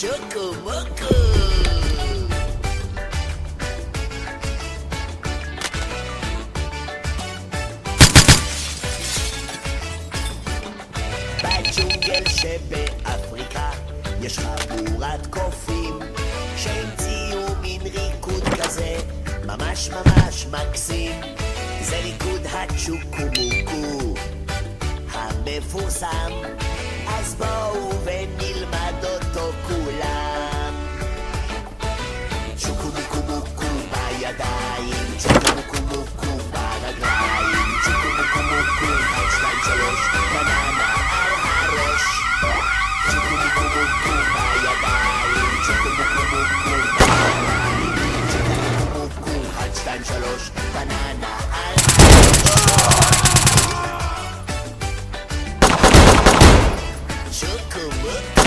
צ'וקו מוקו. בג'ונגל שבאפריקה יש חבורת קופים שהמציאו מין ריקוד כזה ממש ממש מקסים. זה ריקוד הצ'וקו מוקו המפורסם, אז בואו ונלמד אותו כולם. צ'וקו מוקו מוקו בידיים, צ'וקו מוקו מוקו ברגליים, צ'וקו מוקו מוקו 1, 2, 3 בננה על הראש. צ'וקו מוקו מוקו בידיים, צ'וקו מוקו מוקו ברגליים, צ'וקו מוקו מוקו 1, 2, 3 בננה על הראש. צ'וקו מוקו.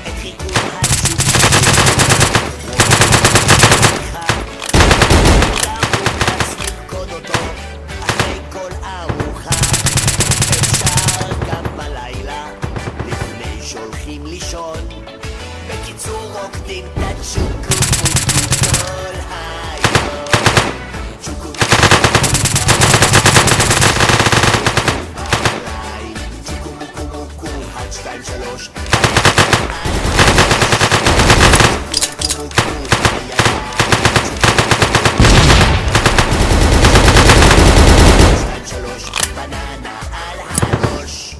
את ריקוד הצ'וקו גם מומלץ לרקוד אותו אחרי כל ארוחה. אפשר גם בלילה לפני שהולכים לישון. בקיצור רוקדים את הצ'וקו מוקו כל היום. צ'וקו מוקו צ'וקו מוקו מוקו 1, 2, 3 צ'וקו מוקו בידיים, צ'וקו 1, 2, 3 בננה על הראש.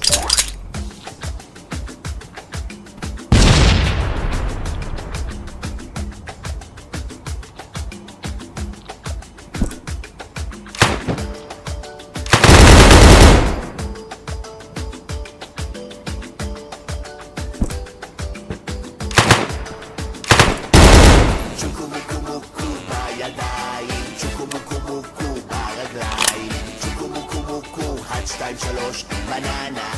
צ'וקו מוקו מוקו בידיים, צ'וקו מוקו מוקו ברגליים, צ'וקו מוקו מוקו 1, 2, 3 בננה